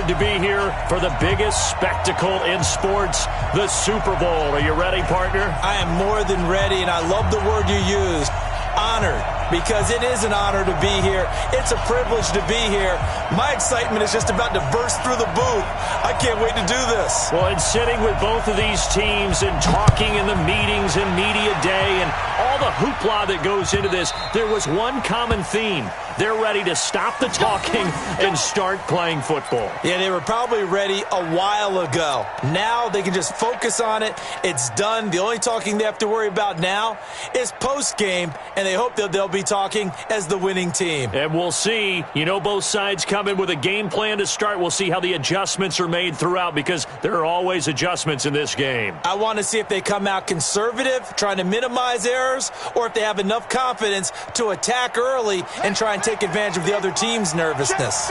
honored to be here for the biggest spectacle in sports, the Super Bowl. Are you ready, partner? I am more than ready, and I love the word you used, honored, because it is an honor to be here. It's a privilege to be here. My excitement is just about to burst through the booth. I can't wait to do this. Well, and sitting with both of these teams and talking in the meetings and media day and all the hoopla that goes into this, there was one common theme. They're ready to stop the talking and start playing football. Yeah, they were probably ready a while ago. Now they can just focus on it. It's done. The only talking they have to worry about now is post-game, and they hope that they'll be talking as the winning team. And we'll see. You know, both sides come in with a game plan to start. We'll see how the adjustments are made throughout, because there are always adjustments in this game. I want to see if they come out conservative, trying to minimize errors, or if they have enough confidence to attack early and try and take advantage of the other team's nervousness.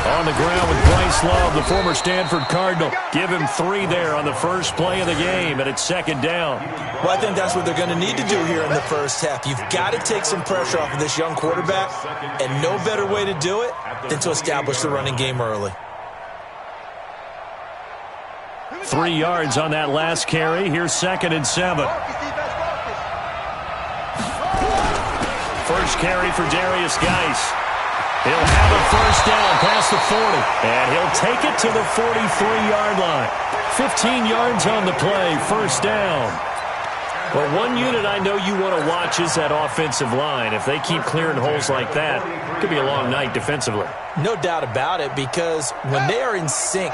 On the ground with Bryce Love, the former Stanford Cardinal. Give him 3 there on the first play of the game, and it's second down. Well, I think that's what they're going to need to do here in the first half. You've got to take some pressure off of this young quarterback, and no better way to do it than to establish the running game early. 3 yards on that last carry. Here's 2nd and 7. First carry for Darius Geis. He'll have a first down past the 40. And he'll take it to the 43-yard line. 15 yards on the play, first down. Well, one unit I know you want to watch is that offensive line. If they keep clearing holes like that, it could be a long night defensively. No doubt about it, because when they are in sync,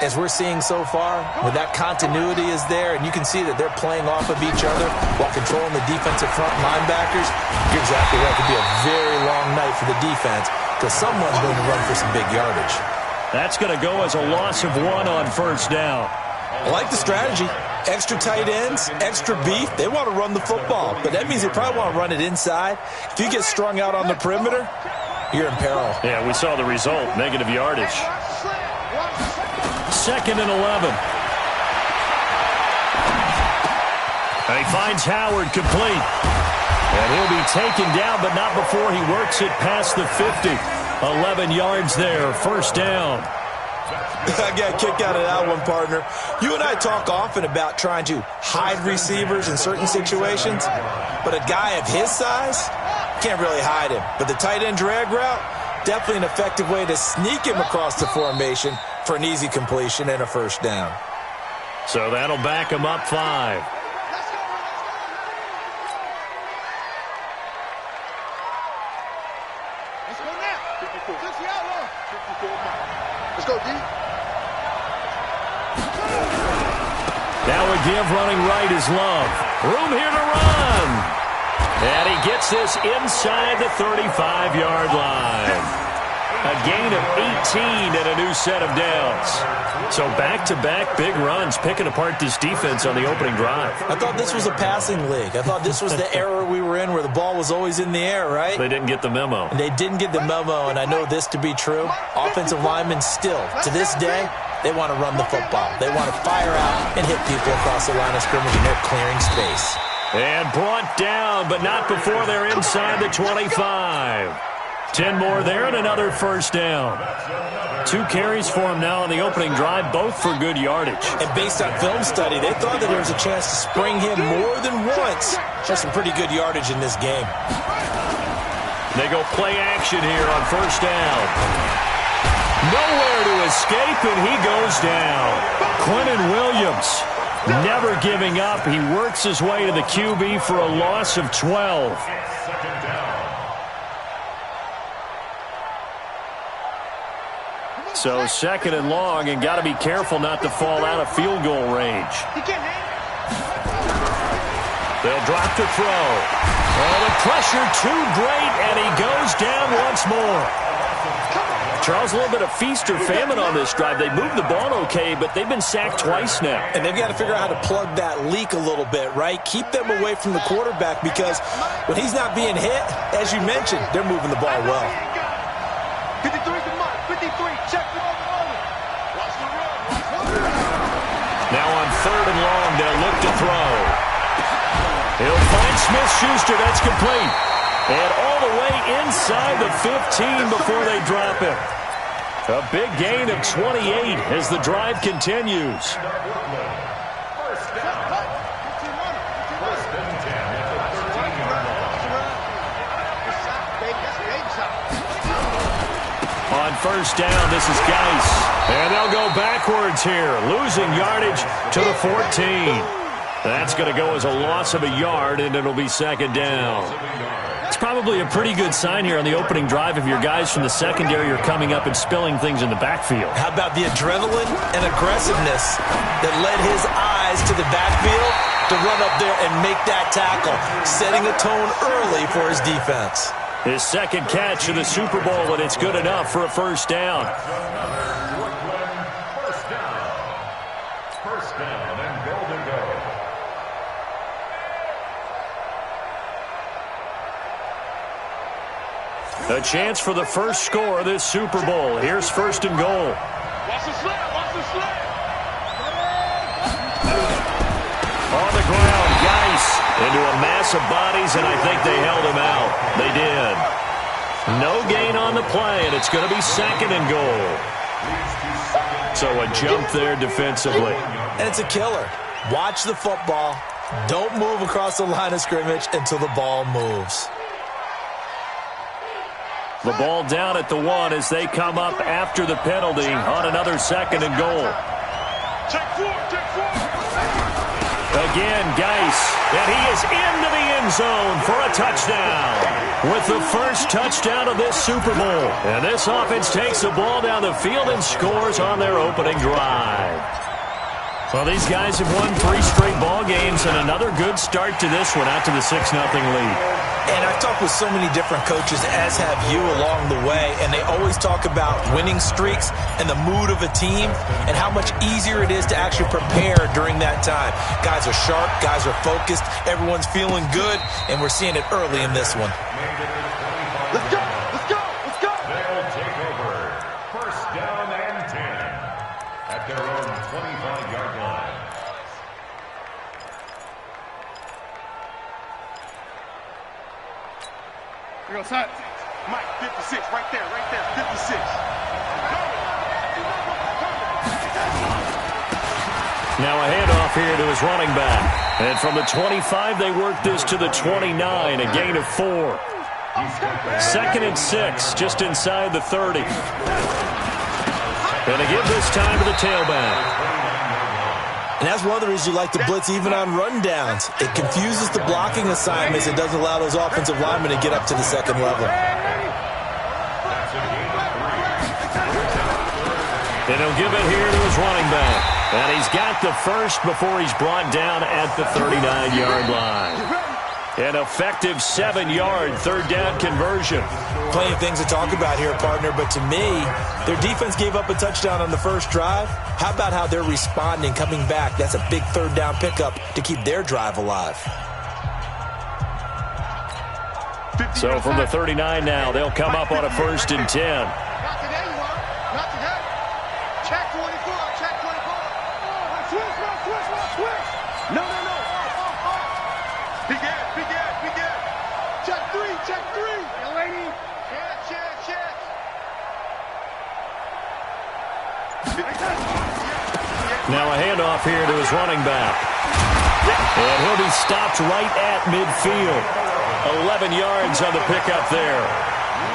as we're seeing so far, when that continuity is there, and you can see that they're playing off of each other while controlling the defensive front linebackers, you're exactly right. It could be a very long night for the defense, because someone's going to run for some big yardage. That's going to go as a loss of 1 on first down. I like the strategy. Extra tight ends, extra beef. They want to run the football, but that means they probably want to run it inside. If you get strung out on the perimeter, you're in peril. Yeah, we saw the result, negative yardage. 2nd and 11. And he finds Howard complete. And he'll be taken down, but not before he works it past the 50. 11 yards there, first down. I got a kick out of that one, partner. You and I talk often about trying to hide receivers in certain situations, but a guy of his size can't really hide him. But the tight end drag route, definitely an effective way to sneak him across the formation for an easy completion and a first down. So that'll back him up 5. Let's go, D. Now a give running right is Love. Room here to run. And he gets this inside the 35-yard line. A gain of 18 and a new set of downs. So back-to-back big runs, picking apart this defense on the opening drive. I thought this was a passing league. I thought this was the era we were in where the ball was always in the air, right? They didn't get the memo. They didn't get the memo, and I know this to be true. Offensive linemen still, to this day, they want to run the football. They want to fire out and hit people across the line of scrimmage, and they're clearing space. And brought down, but not before they're inside the 25. 10 more there and another first down. 2 carries for him now on the opening drive, both for good yardage. And based on film study, they thought that there was a chance to spring him more than once. Just some pretty good yardage in this game. They go play action here on first down. Nowhere to escape, and he goes down. Quentin Williams never giving up. He works his way to the QB for a loss of 12. So 2nd and long, and got to be careful not to fall out of field goal range. They'll drop to throw. Oh, the pressure too great, and he goes down once more. Charles, a little bit of feast or famine on this drive. They moved the ball okay, but they've been sacked twice now. And they've got to figure out how to plug that leak a little bit, right? Keep them away from the quarterback, because when he's not being hit, as you mentioned, they're moving the ball well. 53 to Mike. 53. Check it over. Watch the run. Now on 3rd and long, they'll look to throw. He'll find Smith-Schuster. That's complete. And all the way inside the 15 before they drop him. A big gain of 28 as the drive continues. On first down, this is Geis. And they'll go backwards here, losing yardage to the 14. That's going to go as a loss of a yard, and it'll be second down. It's probably a pretty good sign here on the opening drive if your guys from the secondary are coming up and spilling things in the backfield. How about the adrenaline and aggressiveness that led his eyes to the backfield to run up there and make that tackle, setting a tone early for his defense. His second catch of the Super Bowl, and it's good enough for a first down. First down and golden goal. A chance for the first score of this Super Bowl. Here's first and goal. Watch the slap, watch the slap. On the ground, Geis into a mass of bodies, and I think they held him out. They did. No gain on the play, and it's going to be second and goal. So a jump there defensively. And it's a killer. Watch the football. Don't move across the line of scrimmage until the ball moves. The ball down at the 1 as they come up after the penalty on another second and goal. Check four, check four. Again, Geis, and he is into the end zone for a touchdown. With the first touchdown of this Super Bowl. And this offense takes the ball down the field and scores on their opening drive. Well, these guys have won 3 straight ball games and another good start to this one out to the 6-0 lead. And I've talked with so many different coaches, as have you, along the way, and they always talk about winning streaks and the mood of a team and how much easier it is to actually prepare during that time. Guys are sharp, guys are focused, everyone's feeling good, and we're seeing it early in this one. Let's go, let's go, let's go. They'll take over. First down and 10 at their own 25-yard line. Here goes Hunt. Mike, 56, right there, 56. Now a handoff here to his running back. And from the 25, they work this to the 29, a gain of 4. Second and 6, just inside the 30. And to give this time to the tailback. And that's one of the reasons you like to blitz even on rundowns. It confuses the blocking assignments. It doesn't allow those offensive linemen to get up to the second level. And he'll give it here to his running back. And he's got the first before he's brought down at the 39-yard line. An effective 7-yard third down conversion. Plenty of things to talk about here, partner, but to me, their defense gave up a touchdown on the first drive. How about how they're responding, coming back? That's a big third down pickup to keep their drive alive. So from the 39 now, they'll come up on a first and 10. Not today, you are. Not today. Check 24, check 24. Switch. No. Big ass. Check three. Hey, lady. Check. Now a handoff here to his running back. And he'll be stopped right at midfield. 11 yards on the pickup there.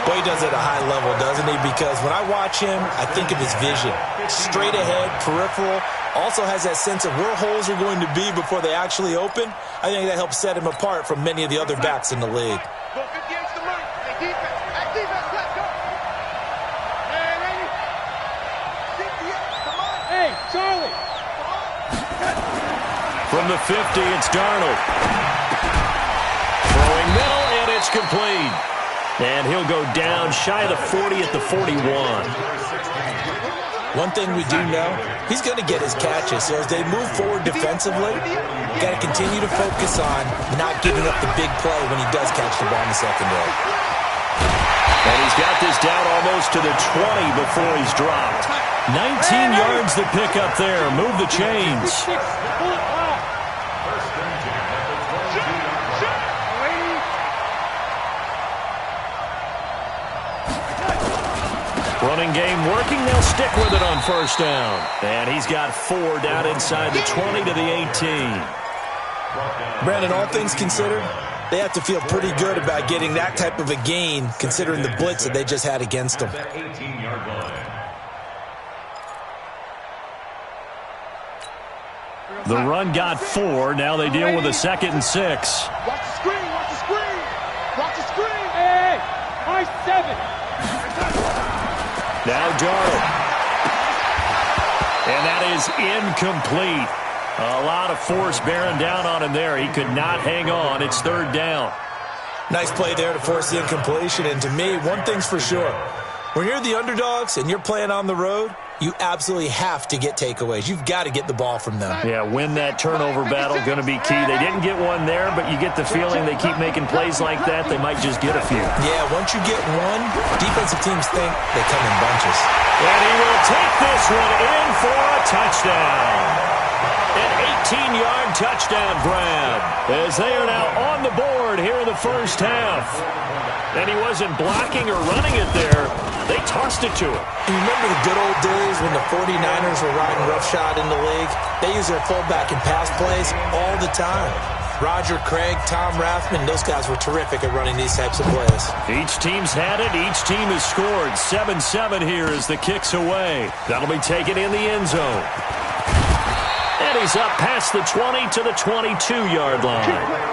Boy, he does it at a high level, doesn't he? Because when I watch him, I think of his vision. Straight ahead, peripheral. Also has that sense of where holes are going to be before they actually open. I think that helps set him apart from many of the other backs in the league. Go 58's the money. Hey, defense, let's go. Hey, lady. 58, come on. Hey, Charlie. From the 50, it's Darnold. Throwing middle, and it's complete. And he'll go down shy of the 40 at the 41. One thing we do know, he's going to get his catches. So as they move forward defensively, you got to continue to focus on not giving up the big play when he does catch the ball in the secondary. And he's got this down almost to the 20 before he's dropped. 19 yards to pick up there. Move the chains. Running game working. They'll stick with it on first down. And he's got 4 down inside the 20 to the 18. Brandon, all things considered, they have to feel pretty good about getting that type of a gain considering the blitz that they just had against them. The run got 4. Now they deal with a 2nd and 6. Watch the screen. Watch the screen. Watch the screen. Hey, my 7. Now Darnold. And that is incomplete. A lot of force bearing down on him there. He could not hang on. It's 3rd down. Nice play there to force the incompletion. And to me, one thing's for sure. When you're the underdogs and you're playing on the road, you absolutely have to get takeaways. You've got to get the ball from them. Yeah, win that turnover battle, going to be key. They didn't get one there, but you get the feeling they keep making plays like that, they might just get a few. Yeah, once you get one, defensive teams think they come in bunches. And he will take this one in for a touchdown. An 18-yard touchdown grab as they are now on the board here in the first half. And he wasn't blocking or running it there. They tossed it to him. You remember the good old days when the 49ers were riding roughshod in the league? They use their fullback in pass plays all the time. Roger Craig, Tom Rathman, those guys were terrific at running these types of plays. Each team's had it. Each team has scored. 7-7 here as the kick's away. That'll be taken in the end zone. And he's up past the 20 to the 22-yard line.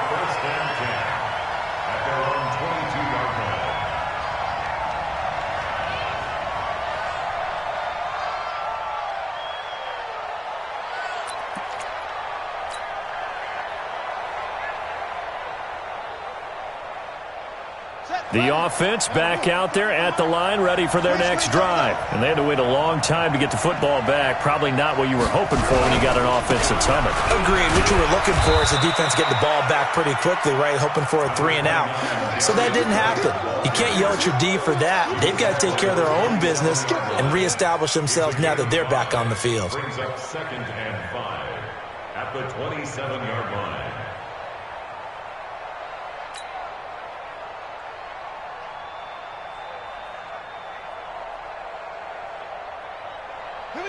The offense back out there at the line, ready for their next drive. And they had to wait a long time to get the football back. Probably not what you were hoping for when you got an offense that's humming. Agreed. What you were looking for is the defense get the ball back pretty quickly, right? Hoping for a 3-and-out. So that didn't happen. You can't yell at your D for that. They've got to take care of their own business and reestablish themselves now that they're back on the field. Brings up 2nd and 5 at the 27-yard line.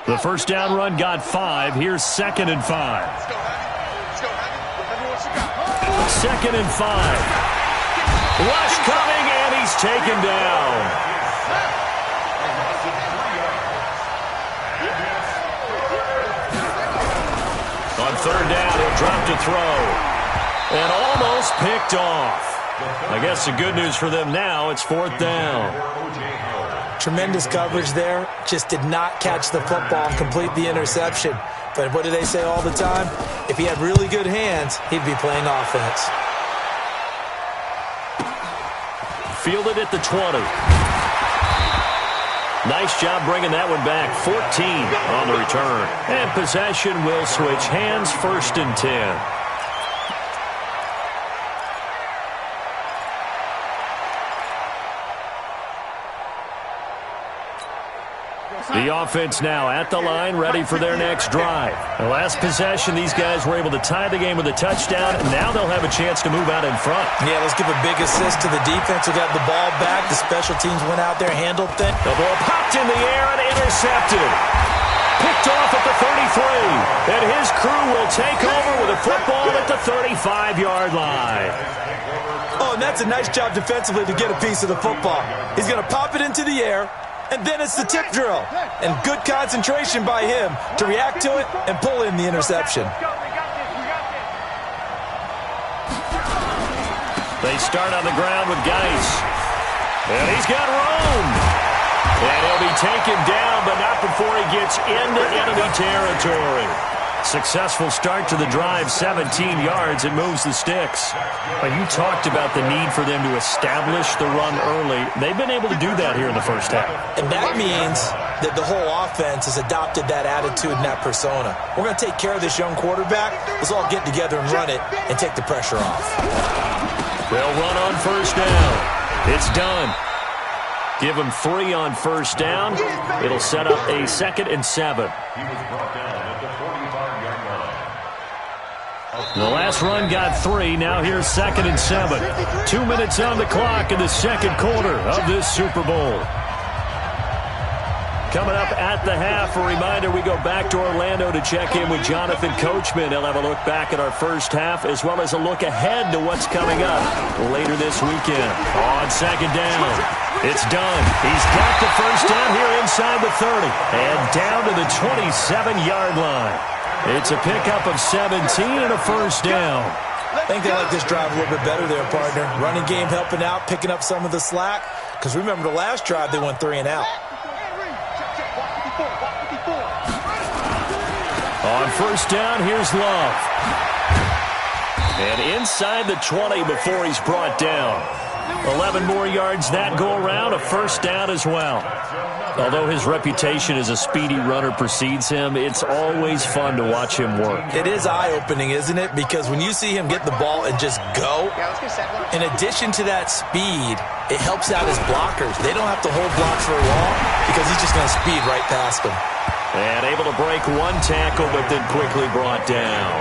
The first down run got 5. Here's 2nd and 5. 2nd and 5. Rush coming, and he's taken down. On 3rd down, he'll drop to throw. And almost picked off. I guess the good news for them now, it's 4th down. Tremendous coverage there. Just did not catch the football and complete the interception. But what do they say all the time? If he had really good hands, he'd be playing offense. Fielded at the 20. Nice job bringing that one back. 14 on the return. And possession will switch hands, 1st and 10. The offense now at the line, ready for their next drive. The last possession, these guys were able to tie the game with a touchdown, and now they'll have a chance to move out in front. Yeah, let's give a big assist to the defense who got the ball back. The special teams went out there, handled things. The ball popped in the air and intercepted. Picked off at the 33, and his crew will take over with a football at the 35-yard line. Oh, and that's a nice job defensively to get a piece of the football. He's going to pop it into the air, and then it's the tip drill. And good concentration by him to react to it and pull in the interception. They start on the ground with Geis. And he's got room. And he'll be taken down, but not before he gets into enemy territory. Successful start to the drive, 17 yards, and moves the sticks. But you talked about the need for them to establish the run early. They've been able to do that here in the first half. And that means that the whole offense has adopted that attitude and that persona. We're going to take care of this young quarterback. Let's all get together and run it and take the pressure off. They'll run on first down. It's done. Give them 3 on first down. It'll set up a 2nd and 7. He was brought down at the 45-yard line. The last run got 3. Now here's 2nd and 7. 2 minutes on the clock in the second quarter of this Super Bowl. Coming up at the half, a reminder, we go back to Orlando to check in with Jonathan Coachman. He'll have a look back at our first half as well as a look ahead to what's coming up later this weekend. On second down, it's done. He's got the first down here inside the 30 and down to the 27-yard line. It's a pickup of 17 and a first down. I think they like this drive a little bit better there, partner. Running game helping out, picking up some of the slack. Because remember the last drive, they went 3 and out. On first down, here's Love. And inside the 20 before he's brought down. 11 more yards that go around, a first down as well. Although his reputation as a speedy runner precedes him, it's always fun to watch him work. It is eye-opening, isn't it? Because when you see him get the ball and just go, in addition to that speed, it helps out his blockers. They don't have to hold blocks for long because he's just going to speed right past them. And able to break one tackle, but then quickly brought down.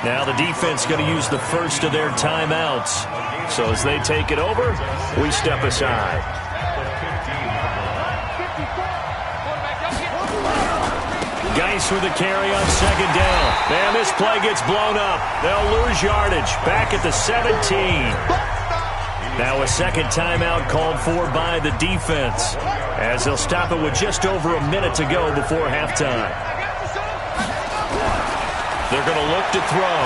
Now the defense going to use the first of their timeouts. So as they take it over, we step aside. Geis with a carry on second down. And this play gets blown up. They'll lose yardage. Back at the 17. Now a second timeout called for by the defense, as they'll stop it with just over a minute to go before halftime. They're going to look to throw.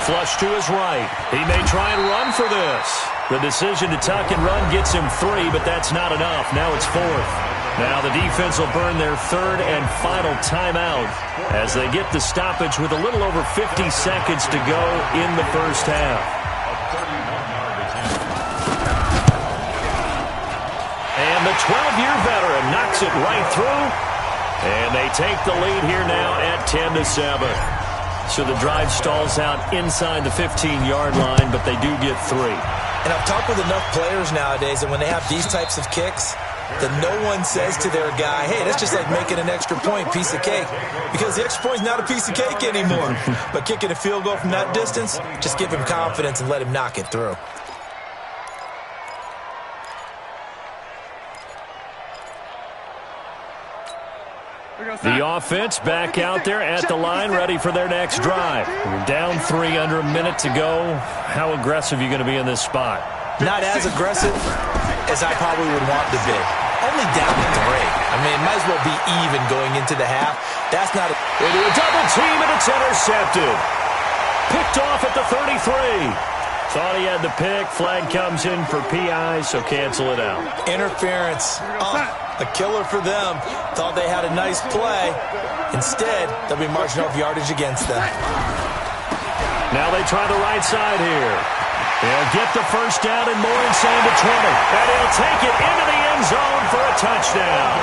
Flush to his right. He may try and run for this. The decision to tuck and run gets him 3, but that's not enough. Now it's 4th. Now the defense will burn their third and final timeout as they get the stoppage with a little over 50 seconds to go in the first half. And the 12-year veteran knocks it right through. And they take the lead here now at 10-7. So the drive stalls out inside the 15-yard line, but they do get 3. And I've talked with enough players nowadays that when they have these types of kicks, that no one says to their guy, hey, that's just like making an extra point, piece of cake. Because the extra point's not a piece of cake anymore. But kicking a field goal from that distance, just give him confidence and let him knock it through. The offense back out there at the line, ready for their next drive. We're down 3, under a minute to go. How aggressive are you going to be in this spot? Not as aggressive as I probably would want to be. Only down to 3. I mean, might as well be even going into the half. That's not a... They do a double team, and it's intercepted. Picked off at the 33. Thought he had the pick. Flag comes in for PI, so cancel it out. Interference. A killer for them. Thought they had a nice play. Instead, they'll be marching off yardage against them. Now they try the right side here. They'll get the first down and more inside the 20. And he'll take it into the end zone for a touchdown.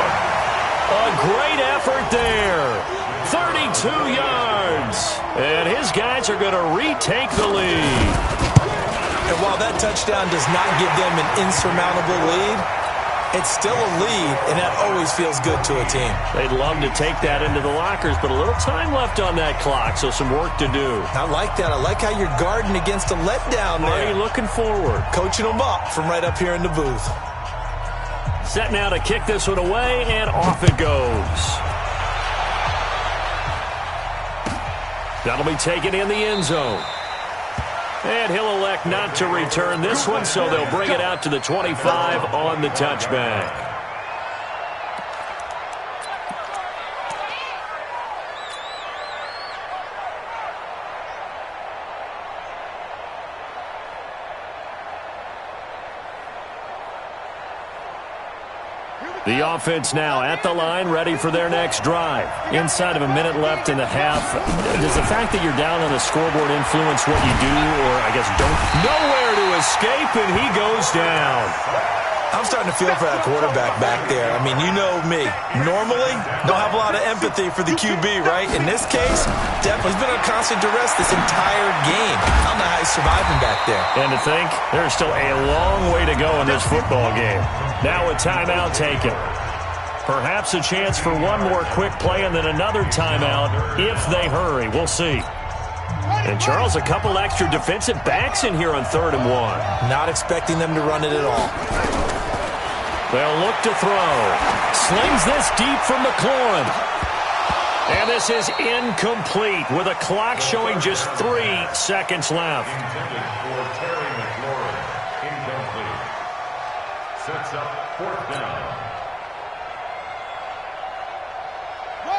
A great effort there. 32 yards. And his guys are going to retake the lead. And while that touchdown does not give them an insurmountable lead, it's still a lead, and that always feels good to a team. They'd love to take that into the lockers, but a little time left on that clock, so some work to do. I like that. I like how you're guarding against a letdown there. Already looking forward. Coaching them up from right up here in the booth. Set now to kick this one away, and off it goes. That'll be taken in the end zone. And he'll elect not to return this one, so they'll bring it out to the 25 on the touchback. The offense now at the line, ready for their next drive. Inside of a minute left in the half. Does the fact that you're down on the scoreboard influence what you do, or I guess don't? Nowhere to escape, and he goes down. I'm starting to feel for that quarterback back there. I mean, you know me. Normally, don't have a lot of empathy for the QB, right? In this case, definitely. He's been on constant duress this entire game. I don't know how he's surviving back there. And to think, there's still a long way to go in this football game. Now a timeout taken. Perhaps a chance for one more quick play and then another timeout if they hurry. We'll see. And, Charles, a couple extra defensive backs in here on 3rd and 1. Not expecting them to run it at all. They'll look to throw. Slings this deep from McLaurin. And this is incomplete with a clock showing just 3 seconds left. Intended for Terry McLaurin. Incomplete. Sets up 4th down.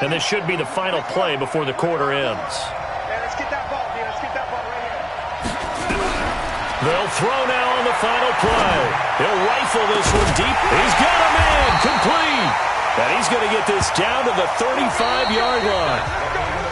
And this should be the final play before the quarter ends. Hey, let's get that ball, dude. Let's get that ball right here. They'll throw now on the final play. He'll rifle this one deep. He's got a man complete. And he's going to get this down to the 35-yard line.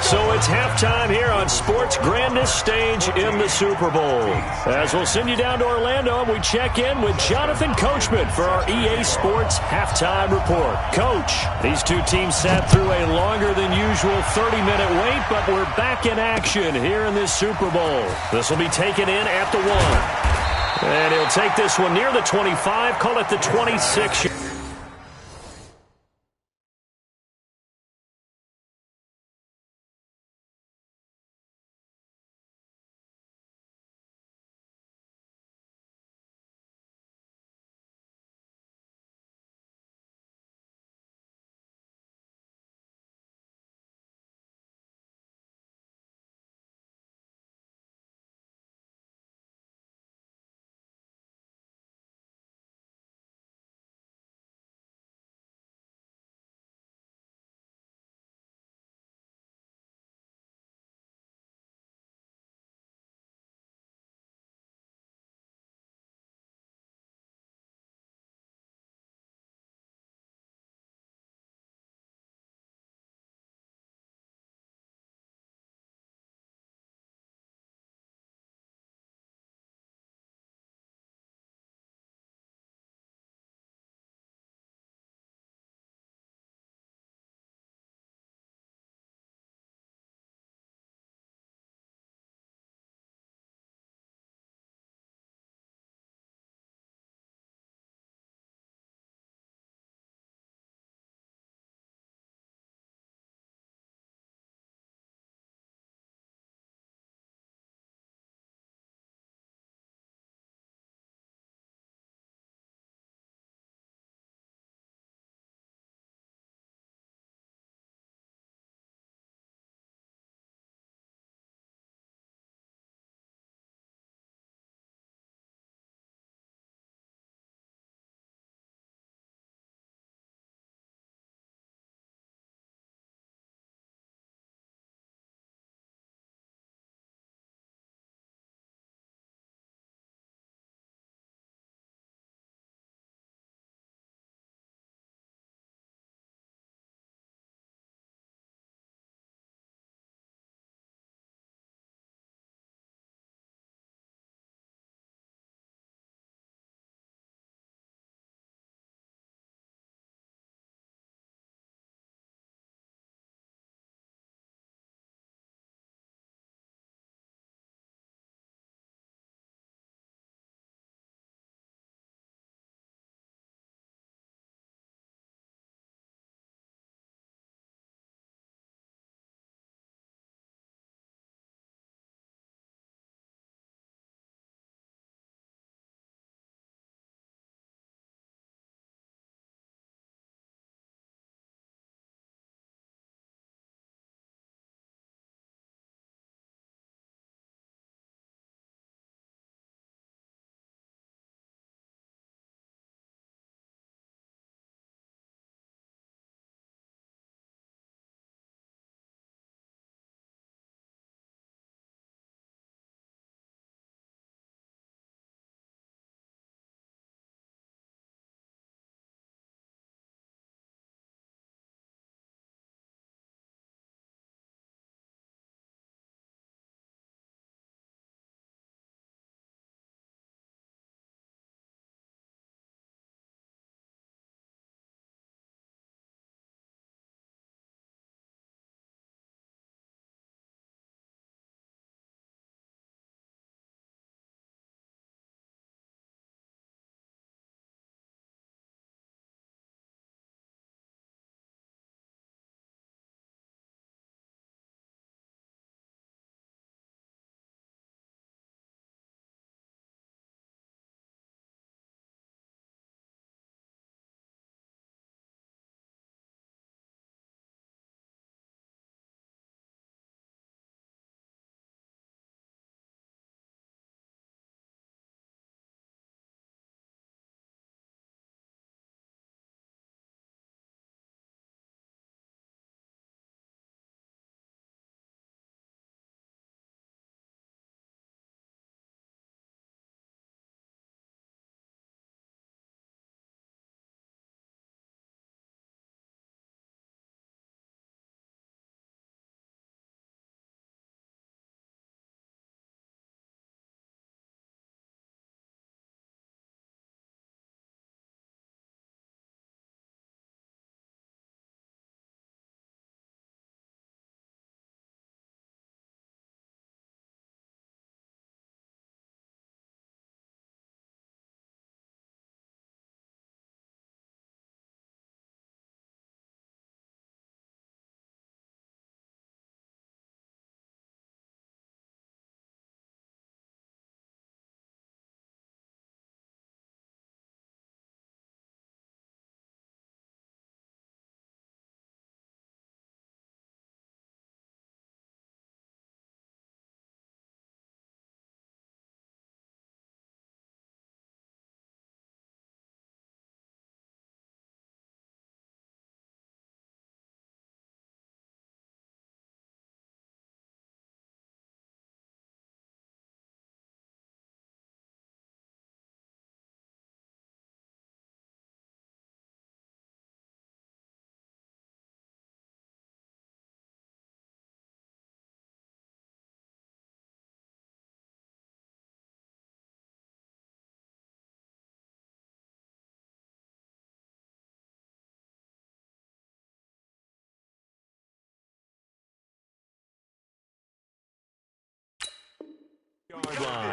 So it's halftime here on sports' grandest stage in the Super Bowl. As we'll send you down to Orlando, we check in with Jonathan Coachman for our EA Sports Halftime Report. Coach, these two teams sat through a longer than usual 30-minute wait, but we're back in action here in this Super Bowl. This will be taken in at the 1. And he'll take this one near the 25, call it the 26.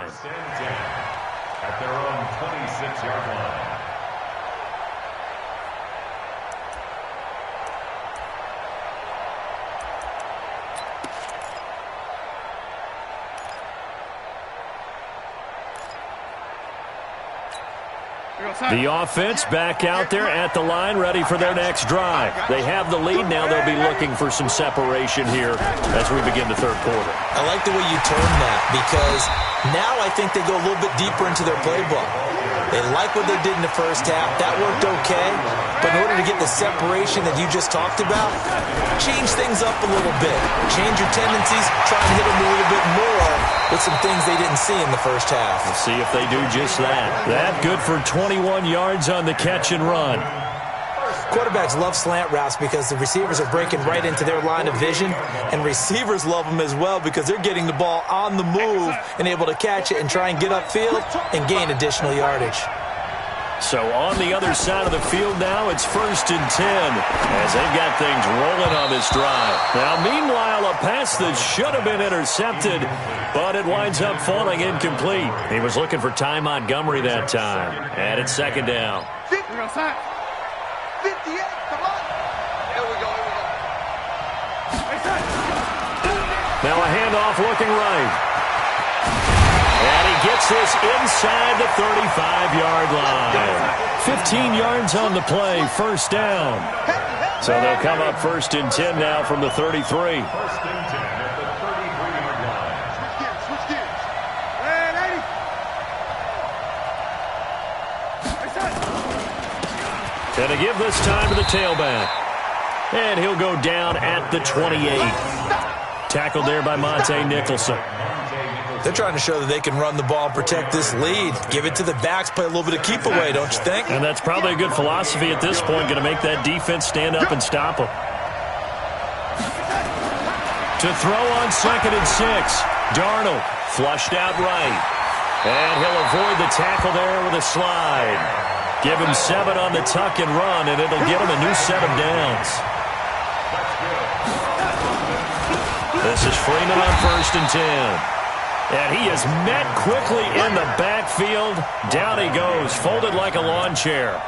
line. First and 10 at their own 26-yard line. The offense back out there at the line, ready for their next drive. They have the lead. Now they'll be looking for some separation here as we begin the third quarter. I like the way you term that, because now I think they go a little bit deeper into their playbook. They like what they did in the first half. That worked okay. But in order to get the separation that you just talked about, change things up a little bit. Change your tendencies. Try and hit them a little bit more with some things they didn't see in the first half. We'll see if they do just that. That good for 21 yards on the catch and run. Quarterbacks love slant routes because the receivers are breaking right into their line of vision, and receivers love them as well because they're getting the ball on the move and able to catch it and try and get upfield and gain additional yardage. So on the other side of the field now, it's 1st and 10 as they've got things rolling on this drive. Now, meanwhile, a pass that should have been intercepted, but it winds up falling incomplete. He was looking for Ty Montgomery that time, and it's 2nd down. 58, come on. Here we go. Now a handoff looking right. And he gets this inside the 35-yard line. 15 yards on the play, 1st down. So they'll come up 1st and 10 now from the 33. 1st and 10 at the 33-yard line. Switch gears. Ready? And to give this time to the tailback. And he'll go down at the 28. Tackled there by Monte Nicholson. They're trying to show that they can run the ball and protect this lead. Give it to the backs, play a little bit of keep away, don't you think? And that's probably a good philosophy at this point, going to make that defense stand up and stop them. To throw on 2nd and 6. Darnold flushed out right. And he'll avoid the tackle there with a slide. Give him 7 on the tuck and run, and it'll get him a new set of downs. This is Freeman on 1st and 10. And he is met quickly in the backfield. Down he goes, folded like a lawn chair.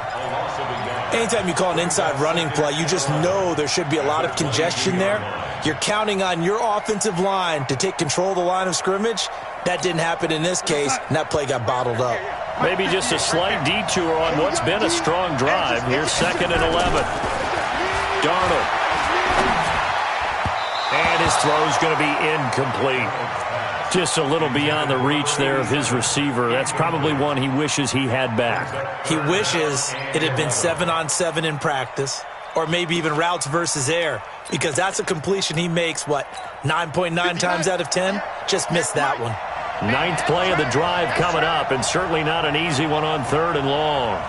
Anytime you call an inside running play, you just know there should be a lot of congestion there. You're counting on your offensive line to take control of the line of scrimmage. That didn't happen in this case, and that play got bottled up. Maybe just a slight detour on what's been a strong drive. Here's 2nd and 11. Darnold. And his throw's going to be incomplete. Just a little beyond the reach there of his receiver. That's probably one he wishes he had back. He wishes it had been 7-on-7 in practice, or maybe even routes versus air, because that's a completion he makes, 9.9 times out of 10? Just missed that one. 9th play of the drive coming up, and certainly not an easy one on 3rd and long.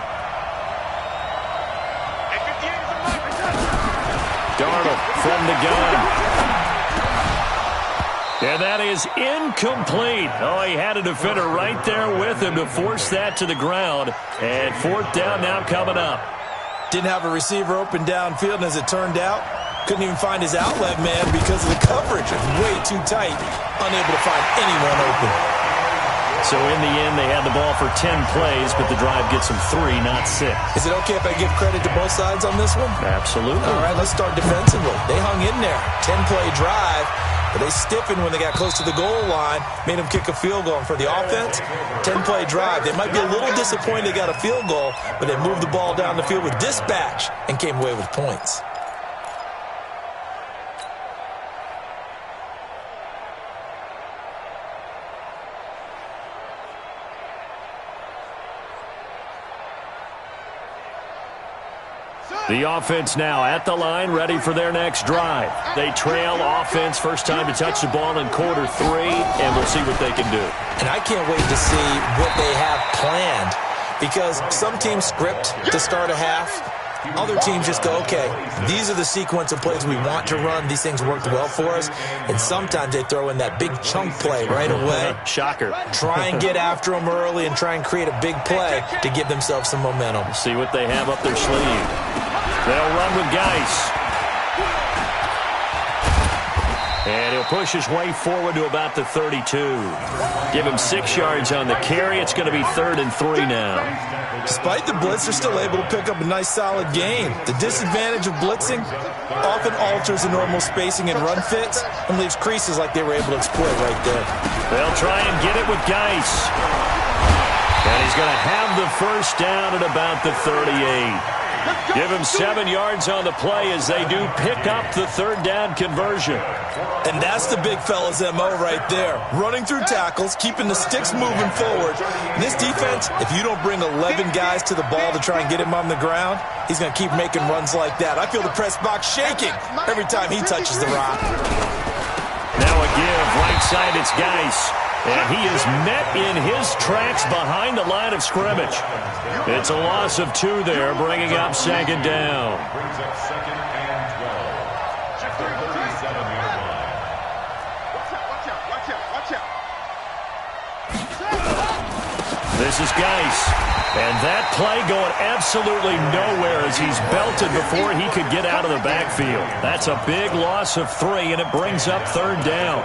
Darnold from the gun. And that is incomplete. Oh, he had a defender right there with him to force that to the ground. And 4th down now coming up. Didn't have a receiver open downfield, and as it turned out, couldn't even find his outlet man because of the coverage. Way too tight, unable to find anyone open. So in the end, they had the ball for 10 plays, but the drive gets them 3, not 6. Is it okay if I give credit to both sides on this one? Absolutely. All right, let's start defensively. They hung in there. 10-play drive. But they stiffened when they got close to the goal line, made them kick a field goal. And for the offense, 10-play drive. They might be a little disappointed they got a field goal, but they moved the ball down the field with dispatch and came away with points. The offense now at the line, ready for their next drive. They trail offense, first time to touch the ball in quarter 3, and we'll see what they can do. And I can't wait to see what they have planned, because some teams script to start a half. Other teams just go, okay, these are the sequence of plays we want to run. These things worked well for us. And sometimes they throw in that big chunk play right away. Shocker. Try and get after them early and try and create a big play to give themselves some momentum. See what they have up their sleeve. They'll run with Geis. And he'll push his way forward to about the 32. Give him 6 yards on the carry. It's going to be 3rd and 3 now. Despite the blitz, they're still able to pick up a nice, solid gain. The disadvantage of blitzing often alters the normal spacing and run fits and leaves creases like they were able to exploit right there. They'll try and get it with Geis. And he's going to have the first down at about the 38. Give him 7 yards on the play as they do pick up the 3rd down conversion. And that's the big fella's MO right there. Running through tackles, keeping the sticks moving forward. In this defense, if you don't bring 11 guys to the ball to try and get him on the ground, he's going to keep making runs like that. I feel the press box shaking every time he touches the rock. Now a give, right side, it's Geis. And he is met in his tracks behind the line of scrimmage. It's a loss of 2 there, bringing up 2nd down. Brings up 2nd and 12. At the 37-yard line. Watch out. This is Geis. And that play going absolutely nowhere as he's belted before he could get out of the backfield. That's a big loss of 3, and it brings up 3rd down.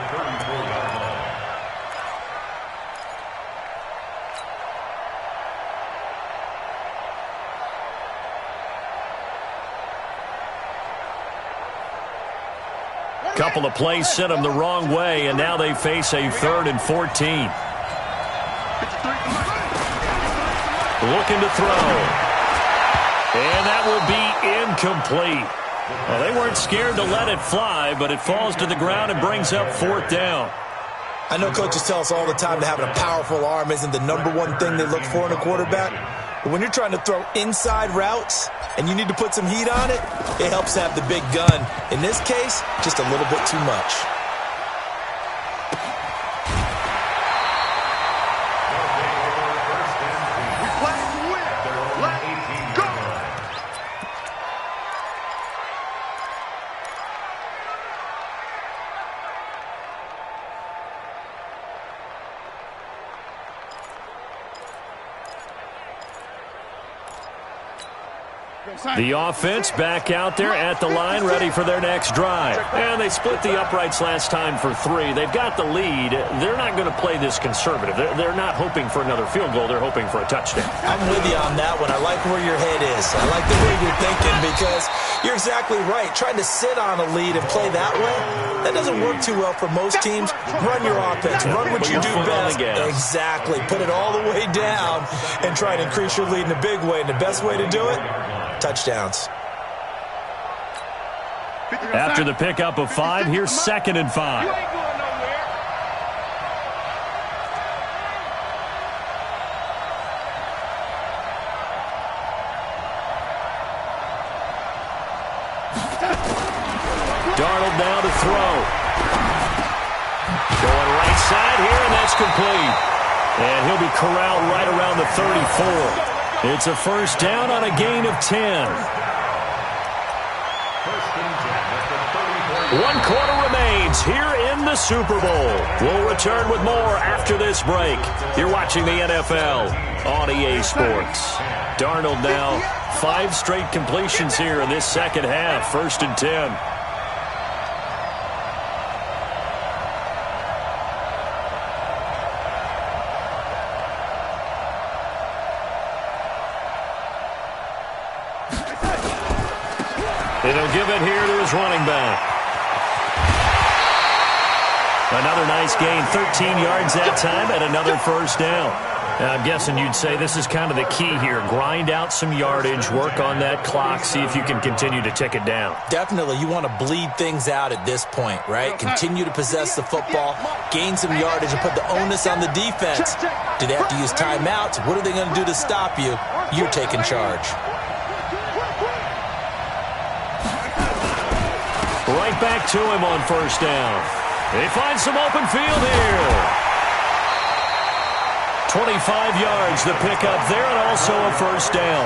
Couple of plays sent them the wrong way, and now they face a 3rd and 14. Looking to throw. And that will be incomplete. Well, they weren't scared to let it fly, but it falls to the ground and brings up 4th down. I know coaches tell us all the time that having a powerful arm isn't the #1 thing they look for in a quarterback. But when you're trying to throw inside routes and you need to put some heat on it, it helps to have the big gun. In this case, just a little bit too much. The offense back out there at the line, ready for their next drive. And they split the uprights last time for 3. They've got the lead. They're not going to play this conservative. They're not hoping for another field goal. They're hoping for a touchdown. I'm with you on that one. I like where your head is. I like the way you're thinking because you're exactly right. Trying to sit on a lead and play that way, that doesn't work too well for most teams. Run your offense. Run what you do best. Exactly. Put it all the way down and try to increase your lead in a big way. And the best way to do it, touchdowns. After the pickup of 5, here's 2nd and 5. Darnold now to throw. Going right side here, and that's complete. And he'll be corralled right around the 34. It's a 1st down on a gain of 10. 1 quarter remains here in the Super Bowl. We'll return with more after this break. You're watching the NFL on EA Sports. Darnold now 5 straight completions here in this second half. 1st and 10. And he'll give it here to his running back. Another nice gain, 13 yards that time, and another 1st down. Now, I'm guessing you'd say this is kind of the key here. Grind out some yardage, work on that clock, see if you can continue to tick it down. Definitely, you want to bleed things out at this point, right? Continue to possess the football, gain some yardage, and put the onus on the defense. Do they have to use timeouts? What are they going to do to stop you? You're taking charge. Right back to him on 1st down. They find some open field here. 25 yards the pickup there, and also a 1st down.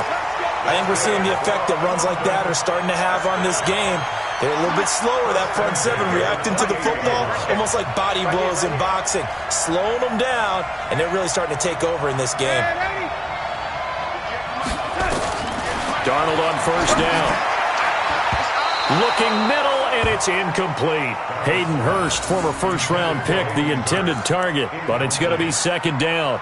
I think we're seeing the effect that runs like that are starting to have on this game. They're a little bit slower, that front 7, reacting to the football, almost like body blows in boxing, slowing them down, and they're really starting to take over in this game. Darnold on 1st down. Looking middle and it's incomplete. Hayden Hurst, former first-round pick, the intended target, but it's going to be second down.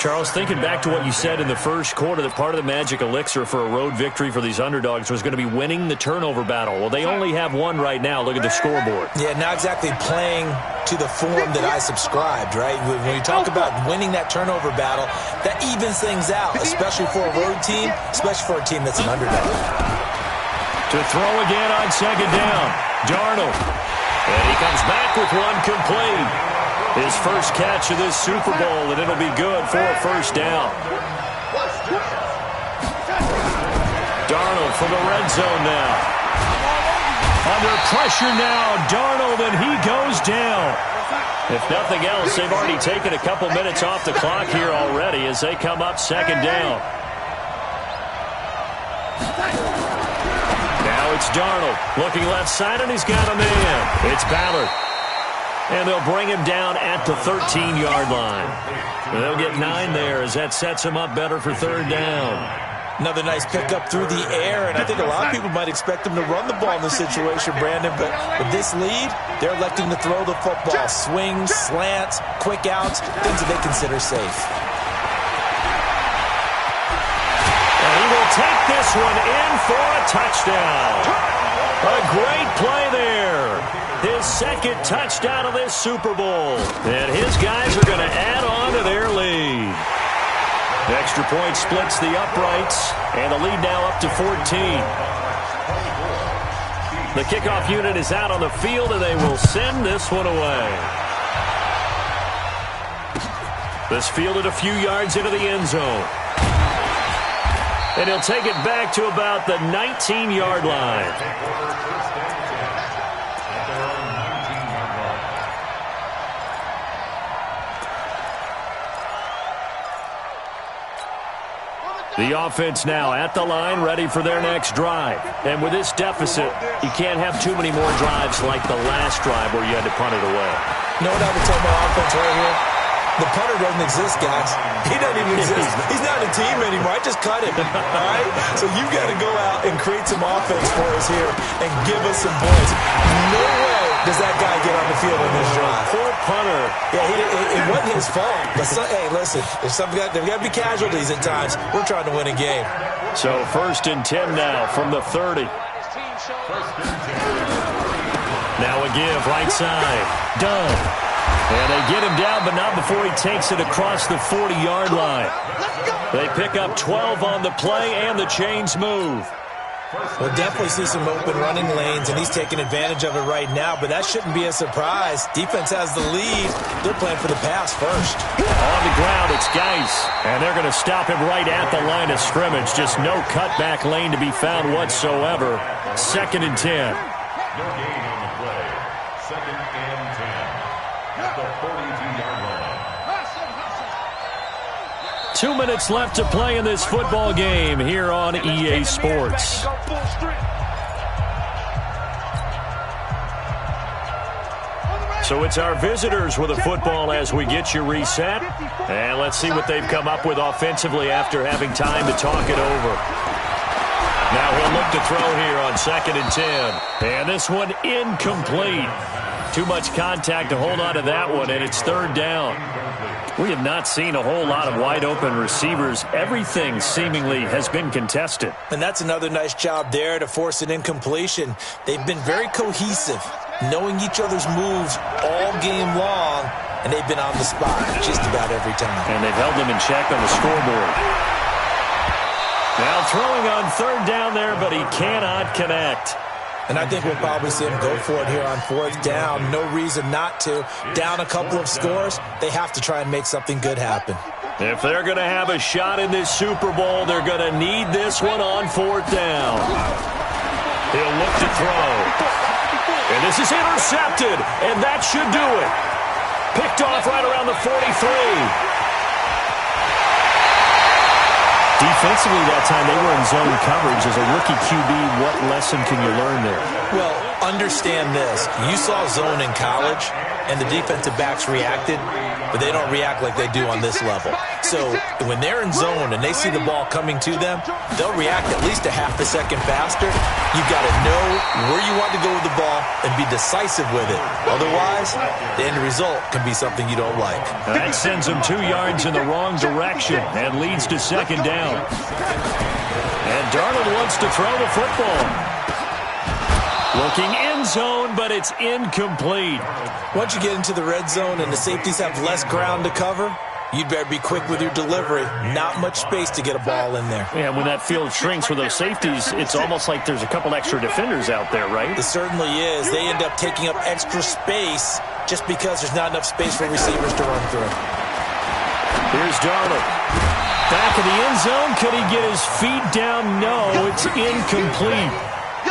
Charles, thinking back to what you said in the first quarter, that part of the magic elixir for a road victory for these underdogs was going to be winning the turnover battle. Well, they only have one right now. Look at the scoreboard. Yeah, not exactly playing to the form that I subscribed, right? When you talk about winning that turnover battle, that evens things out, especially for a road team, especially for a team that's an underdog. To throw again on second down, Darnold. And he comes back with one complete. His first catch of this Super Bowl, and it'll be good for a first down. Darnold from the red zone now. Under pressure now, Darnold, and he goes down. If nothing else, they've already taken a couple minutes off the clock here already as they come up second down. Now it's Darnold looking left side, and he's got a man. It's Ballard. And they'll bring him down at the 13-yard line. They'll get 9 there as that sets him up better for third down. Another nice pickup through the air, and I think a lot of people might expect him to run the ball in this situation, Brandon, but with this lead, they're electing to throw the football. Swings, slants, quick outs, things that they consider safe. And he will take this one in for a touchdown. A great play there. His second touchdown of this Super Bowl. And his guys are going to add on to their lead. Extra point splits the uprights, and the lead now up to 14. The kickoff unit is out on the field, and they will send this one away. This fielded a few yards into the end zone. And he'll take it back to about the 19-yard line. The offense now at the line, ready for their next drive. And with this deficit, you can't have too many more drives like the last drive where you had to punt it away. You know what I would tell my offense right here? The punter doesn't exist, guys. He doesn't even exist. He's not a team anymore. I just cut him, all right? So you've got to go out and create some offense for us here and give us some points. No way does that guy get on the field in this drive. Poor punter. Yeah, it wasn't his fault. But hey, listen, there's got to be casualties at times. We're trying to win a game. So 1st and 10 now from the 30. Now a give, right side. Done. And they get him down, but not before he takes it across the 40-yard line. They pick up 12 on the play, and the chains move. We'll definitely see some open running lanes, and he's taking advantage of it right now, but that shouldn't be a surprise. Defense has the lead. They're playing for the pass first. On the ground, it's Geis, and they're going to stop him right at the line of scrimmage. Just no cutback lane to be found whatsoever. 2nd and 10. No gain on the play. 2nd and 10. At the 42-yard line. 2 minutes left to play in this football game here on EA Sports. So it's our visitors with a football as we get you reset. And let's see what they've come up with offensively after having time to talk it over. Now he'll look to throw here on 2nd and 10. And this one incomplete. Too much contact to hold on to that one, and it's 3rd down. We have not seen a whole lot of wide-open receivers. Everything seemingly has been contested. And that's another nice job there to force an incompletion. They've been very cohesive, knowing each other's moves all game long, and they've been on the spot just about every time. And they've held them in check on the scoreboard. Now throwing on 3rd down there, but he cannot connect. And I think we'll probably see him go for it here on 4th down. No reason not to. Down a couple of scores, they have to try and make something good happen. If they're going to have a shot in this Super Bowl, they're going to need this one on 4th down. He'll look to throw. And this is intercepted, and that should do it. Picked off right around the 43. Defensively that time, they were in zone coverage. As a rookie QB, what lesson can you learn there? Well, understand this. You saw zone in college, and the defensive backs reacted, but they don't react like they do on this level. So when they're in zone and they see the ball coming to them, they'll react at least a half a second faster. You've got to know where you want to go with the ball and be decisive with it. Otherwise, the end result can be something you don't like. That sends them 2 yards in the wrong direction and leads to second down. And Darnold wants to throw the football. Looking in zone, but it's incomplete. Once you get into the red zone and the safeties have less ground to cover, you'd better be quick with your delivery. Not much space to get a ball in there. Yeah, when that field shrinks for those safeties, it's almost like there's a couple extra defenders out there, right? It certainly is. They end up taking up extra space just because there's not enough space for receivers to run through. Here's Darnold. Back in the end zone. Could he get his feet down? No, it's incomplete.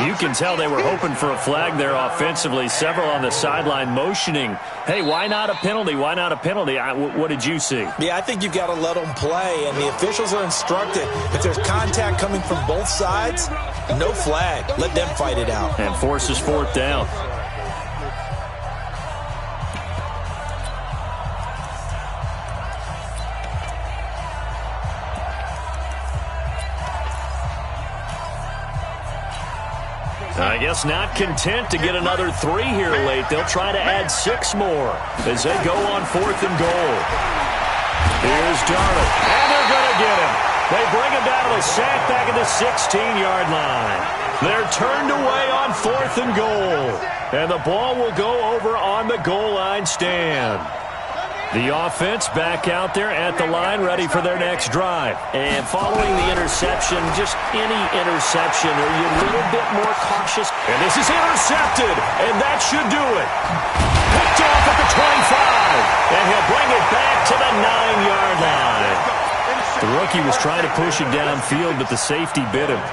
You can tell they were hoping for a flag there offensively. Several on the sideline motioning, hey, why not a penalty? Why not a penalty? What did you see? Yeah, I think you've got to let them play, and the officials are instructed. If there's contact coming from both sides, no flag. Let them fight it out. And forces fourth down. I guess not content to get another 3 here late. They'll try to add 6 more as they go on 4th and goal. Here's Darnold, and they're going to get him. They bring him down to the sack back at the 16-yard line. They're turned away on 4th and goal, and the ball will go over on the goal line stand. The offense back out there at the line, ready for their next drive. And following the interception, just any interception, are you a little bit more cautious? And this is intercepted, and that should do it. Picked off at the 25, and he'll bring it back to the 9-yard line. The rookie was trying to push it downfield, but the safety bit him.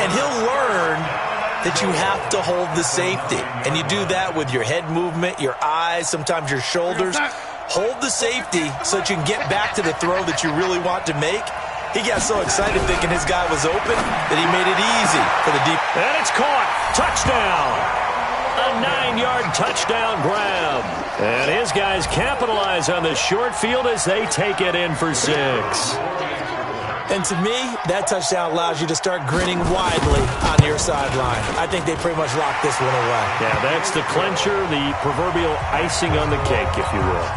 And he'll learn that you have to hold the safety. And you do that with your head movement, your eyes, sometimes your shoulders. Hold the safety so that you can get back to the throw that you really want to make. He got so excited thinking his guy was open that he made it easy for the deep. And it's caught. Touchdown. A 9-yard touchdown grab. And his guys capitalize on the short field as they take it in for 6. And to me, that touchdown allows you to start grinning widely on your sideline. I think they pretty much locked this one away. Yeah, that's the clincher, the proverbial icing on the cake, if you will.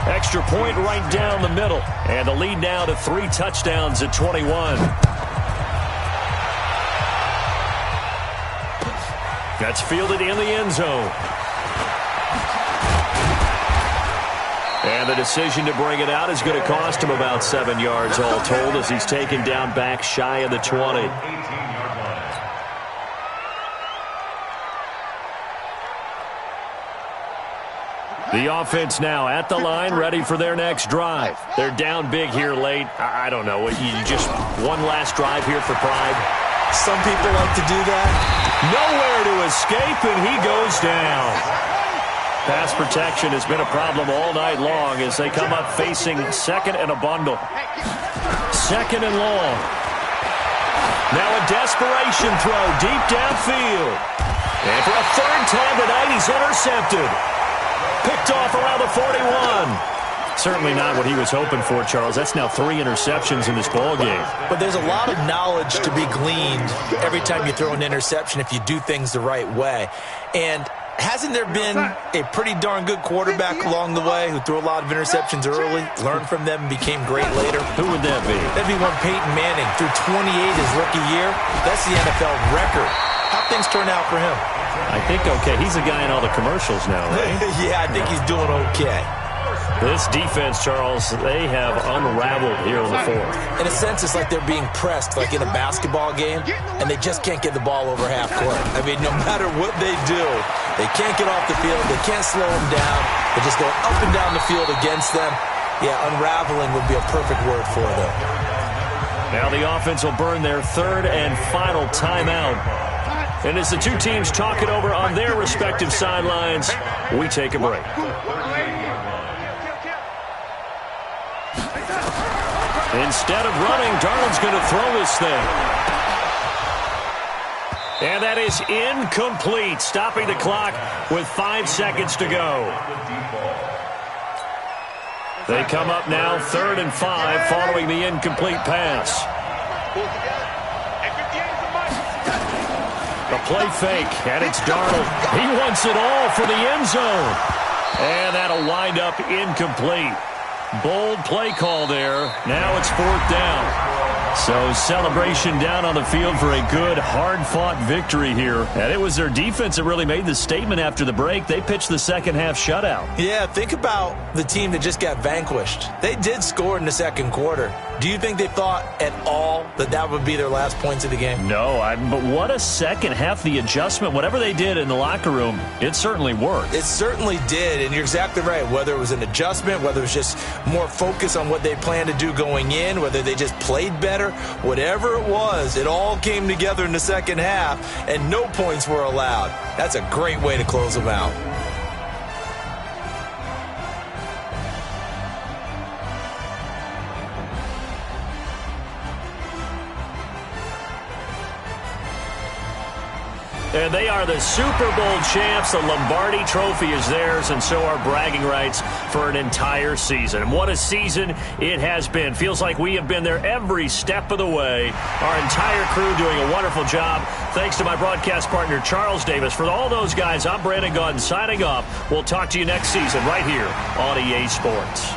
Extra point right down the middle. And the lead now to 3 touchdowns at 21. That's fielded in the end zone. And the decision to bring it out is going to cost him about 7 yards all told as he's taken down back shy of the 20. The offense now at the line, ready for their next drive. They're down big here late. I don't know. You just one last drive here for pride. Some people like to do that. Nowhere to escape, and he goes down. Pass protection has been a problem all night long as they come up facing second and a bundle. Second and long. Now a desperation throw deep downfield. And for a 3rd time tonight, he's intercepted. Picked off around the 41. Certainly not what he was hoping for, Charles. That's now 3 interceptions in this ball game. But there's a lot of knowledge to be gleaned every time you throw an interception if you do things the right way. And hasn't there been a pretty darn good quarterback along the way who threw a lot of interceptions early, learned from them, and became great later? Who would that be? That'd be one Peyton Manning. Threw 28 his rookie year. That's the NFL record. How'd things turn out for him? I think okay. He's the guy in all the commercials now, right? Yeah, I think he's doing okay. This defense, Charles, they have unraveled here in the 4th. In a sense, it's like they're being pressed, like in a basketball game, and they just can't get the ball over half court. I mean, no matter what they do, they can't get off the field. They can't slow them down. They're just going up and down the field against them. Yeah, unraveling would be a perfect word for them. Now the offense will burn their 3rd and final timeout. And as the two teams talk it over on their respective sidelines, we take a break. Instead of running, Darnold's going to throw this thing. And that is incomplete, stopping the clock with 5 seconds to go. They come up now 3rd and 5 following the incomplete pass. The play fake, and it's Darnold. He wants it all for the end zone. And that'll wind up incomplete. Bold play call there. Now it's 4th down. So celebration down on the field for a good, hard-fought victory here. And it was their defense that really made the statement after the break. They pitched the second-half shutout. Yeah, think about the team that just got vanquished. They did score in the second quarter. Do you think they thought at all that that would be their last points of the game? No, but what a second half. The adjustment, whatever they did in the locker room, it certainly worked. It certainly did, and you're exactly right. Whether it was an adjustment, whether it was just more focus on what they planned to do going in, whether they just played better, whatever it was, it all came together in the second half, and no points were allowed. That's a great way to close them out. And they are the Super Bowl champs. The Lombardi Trophy is theirs, and so are bragging rights for an entire season. And what a season it has been. Feels like we have been there every step of the way. Our entire crew doing a wonderful job. Thanks to my broadcast partner, Charles Davis. For all those guys, I'm Brandon Gaudin signing off. We'll talk to you next season right here on EA Sports.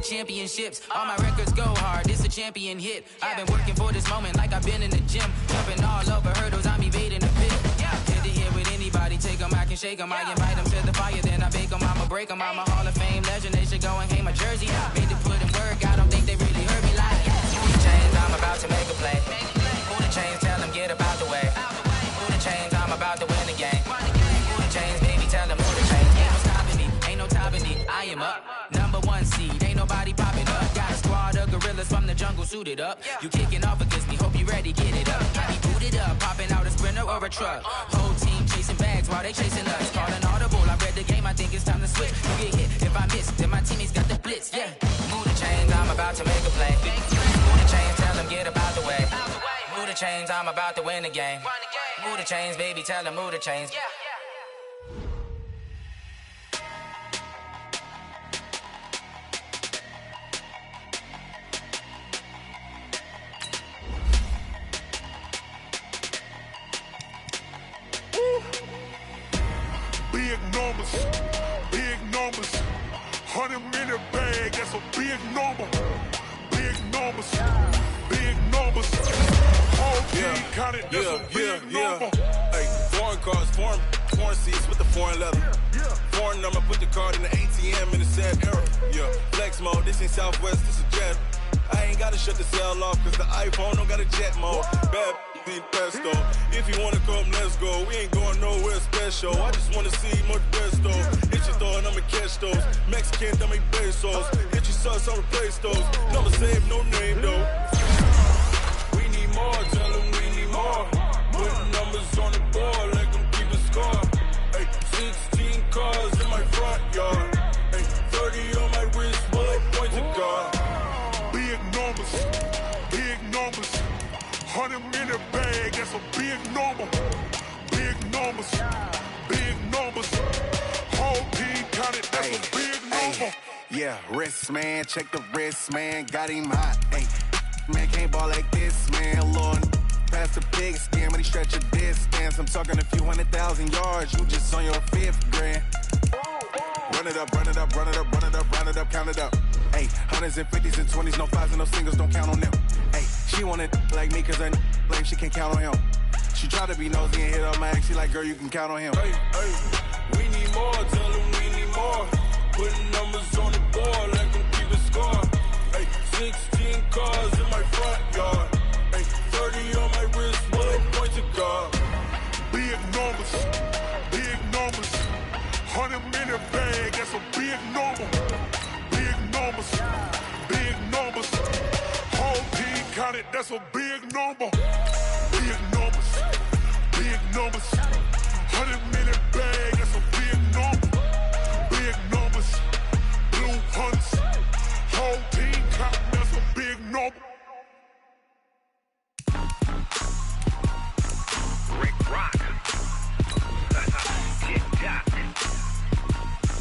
Championships, all my records go hard, this a champion hit. I've been working for this moment like I've been in the gym. Jumping all over hurdles, I'm evading the pit. Head to head with anybody, take them, I can shake them. I invite them to the fire, then I bake them, I'ma break them. I'm a Hall of Fame legend, they should go and hang my jersey. Made to put in work, I don't think they really heard me like move the chains, I'm about to make a play. Move the chains, tell them get about the way. Move the chains, I'm about to win the game. Move the chains, baby, tell them move the chains. Ain't no stopping me, ain't no topping me, I am up. #1 seed, ain't nobody popping up. Got a squad of gorillas from the jungle suited up. You kicking off against me, hope you ready, get it up. I be booted up, popping out a Sprinter or a truck. Whole team chasing bags while they chasing us. Calling audible, I read the game, I think it's time to switch. You get hit, if I miss, then my teammates got the blitz, yeah. Move the chains, I'm about to make a play. Move the chains, tell them get about the way. Move the chains, I'm about to win the game. Move the chains, baby, tell them move the chains. Big numbers, 100-minute bag, that's a big number. Big numbers, whole team counted, that's a big number. Hey, foreign cars, foreign seats with the foreign leather. Foreign number, put the card in the ATM in the sad era. Yeah, flex mode, this ain't Southwest, this is jet. I ain't gotta shut the cell off, cause the iPhone don't got a jet mode. Bad ain't pesto. If you wanna come, let's go. We ain't going nowhere special. I just wanna see much resto. Hit your thought, I'ma catch those. Mexican, dame pesos. Hit your sus, I'll replace those. Number save, no name though. We need more, tell them we need more. Putting numbers on the board, like them keep a score. Hey, 16 cars in my front yard. Hey, 30 on my wrist, bullet point to God. Big numbers, bag, that's a big number. Big numbers, big numbers. Whole team counted, that's a big number. Yeah, wrist, man, check the wrist, man, got him hot. Ay, man, can't ball like this, man, Lord. Past the pig skin, but he stretch a distance. I'm talking a few 100,000 yards, you just on your 5th grand. Run it up, run it up, run it up, run it up, run it up, count it up. Ay, hundreds and 50s and 20s, no 5s and no singles, don't count on them. Ay, she want it like me, cause her like she can't count on him. She try to be nosy and hit up my ex, she like, girl, you can count on him. Hey, hey, we need more, tell them we need more. Putting numbers on the board, like them keep a score. Hey, 16 cars in my front yard. Hey, 30 on my wrist, 1 point to guard. Big numbers, big numbers. 100-minute bag, that's a big number. Big numbers, big numbers. Whole team counted, that's a big number. Big numbers, big numbers. 100-minute bag, that's a big number. Big numbers, blue hunts. Whole team counting, that's a big number. Rick Rock. TikTok.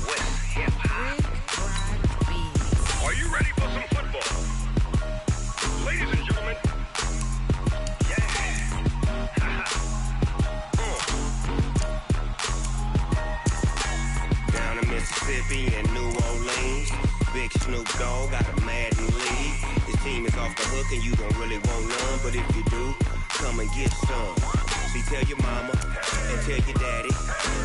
West Hip Hop. Are you ready for some football? Ladies and gentlemen. Yeah. Down in Mississippi and New Orleans, Big Snoop Dogg got a Madden league. His team is off the hook and you don't really want none, but if you do, come and get some. See, tell your mama and tell your daddy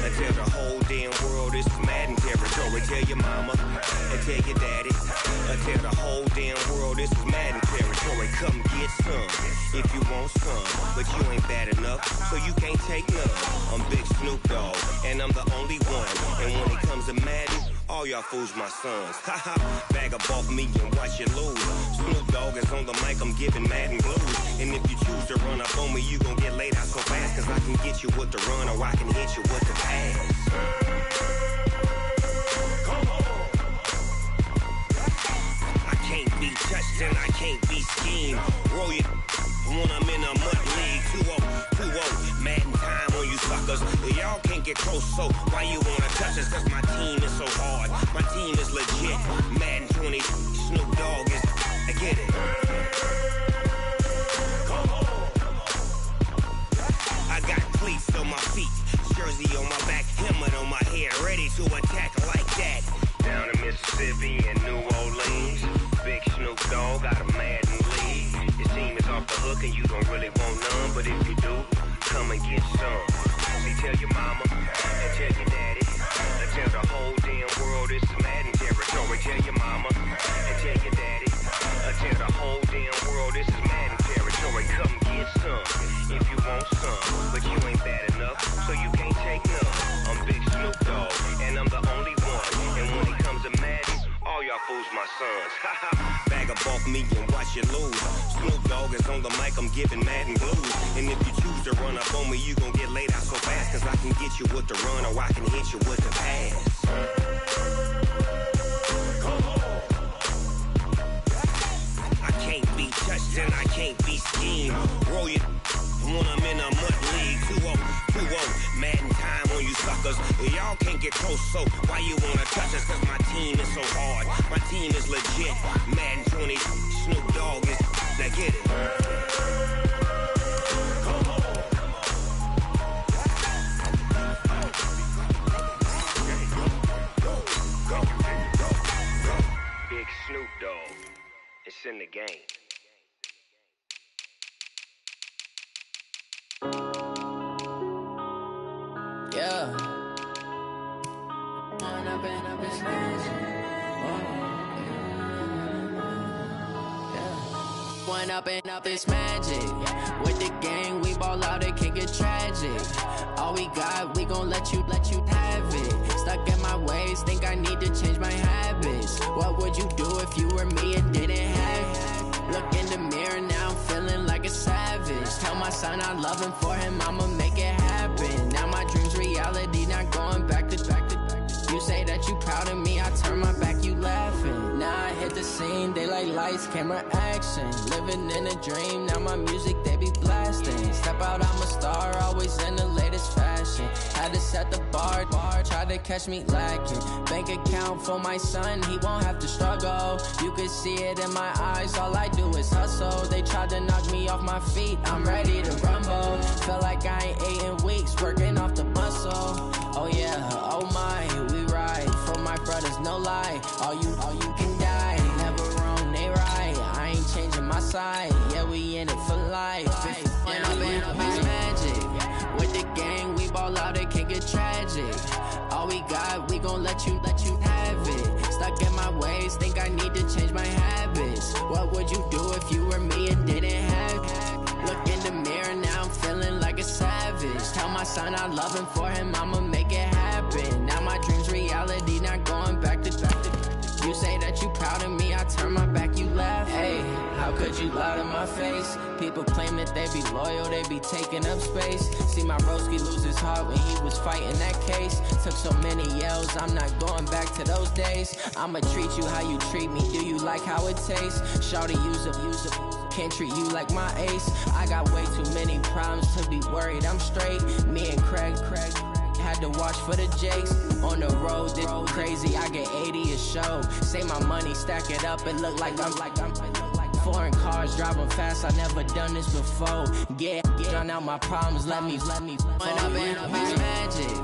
and tell the whole damn world this is Madden territory. Tell your mama and tell your daddy and tell the whole damn world this is Madden territory. Come get some if you want some, but you ain't bad enough, so you can't take none. I'm Big Snoop Dogg and I'm the only one. And when it comes to Madden, all y'all fools my sons. Haha, bag up off me and watch you lose. Snoop Dogg is on the mic, I'm giving Madden blues. And if you choose to run up on me, you gon' get laid out so fast, cause I can get you with the run or I can hit you with the pass. Come on. I can't be touched and I can't be schemed. Roll you when I'm in a mud league. 2-0, 2-0, Madden time on you suckers. Y'all can't get close, so why you wanna touch us? Cause my team is so hard, my team is legit. Madden 20, Snoop Dogg is, I get it. Come on. I got cleats on my feet, jersey on my back, helmet on my head, ready to attack like that. Down in Mississippi and New Orleans, Big Snoop Dogg got a Madden league. Your team is off the hook and you don't really want none, but if you do, come and get some. See, tell your mama and tell your daddy and tell the whole damn world this is Madden territory. Tell your mama and tell your daddy and tell the whole damn world this is Madden territory. Come get some if you want some, but you ain't bad enough, so you can't take none. I'm Big Snoop Dogg and I'm the only one. And when it comes to Madden, all y'all fools my sons. Bag up off me and watch you lose. Snoop Dogg is on the mic, I'm giving Madden blues. And if you choose to run up on me, you gon' get laid out so fast, cause I can get you with the run or I can hit you with the pass. Come on. I can't be touched and I can't be schemed. Roll you when I'm in a mud league. 2-0, 2-0, Madden time on you suckers. Y'all can't get close, so why you wanna touch us? Cause my team is so hard, my team is legit. Madden 20, Snoop Dogg is, now get it. Come on. Big Snoop Dogg, it's in the game. Yeah. One up and up, it's magic. With the gang, we ball out, it can get tragic. All we got, we gon' let you have it. Stuck in my ways, think I need to change my habits. What would you do if you were me and didn't have it? Look in the mirror, now I'm feeling like a savage. Tell my son I love him, for him I'ma make it happen. Now my dream's reality, not going back to. You say that you proud of me, I turn my back, you laughing. Now I hit the scene, they like lights, camera, action. Living in a dream, now my music, they be blasting. Step out, I'm a star, always in the latest fashion. Had to set the bar, try to catch me lacking. Bank account for my son, he won't have to struggle. You can see it in my eyes, all I do is hustle. They tried to knock me off my feet, I'm ready to rumble. Feel like I ain't ate in weeks, working off the muscle. Oh yeah, oh my, we ride for my brothers, no lie. All you can die, never wrong, they right. I ain't changing my side, yeah, we in it for life. When I'm in magic, with the gang, we ball out, it can get tragic. All we got, we gon' let you have it. Stuck in my ways, think I need to change my habits. What would you do if you were me and didn't have it? Look in the mirror, now I'm feeling like a savage. Tell my son I love him, for him I'ma make it happen. Now my dream's reality, not going back to You say that you proud of me, I turn my back, you laugh. Hey, how could you lie to my face? People claim that they be loyal, they be taking up space. See my broski lose his heart when he was fighting that case. Took so many yells, I'm not going back to those days. I'ma treat you how you treat me, do you like how it tastes? Shawty, use up, can't treat you like my ace. I got way too many problems to be worried, I'm straight. Me and Craig had to watch for the Jakes. On the road, this crazy, I get 80 a show. Say my money, stack it up, it look like I'm foreign cars, driving fast, I never done this before. Get drown out my problems, let me When I'm in magic,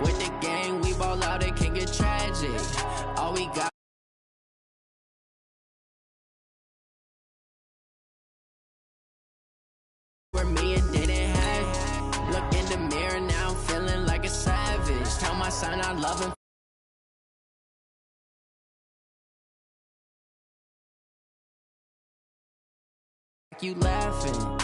with the gang, we ball out, it can get tragic. All we got for me and didn't have. Look in the mirror, now I'm feeling like a savage. Tell my son I love him. You laughing.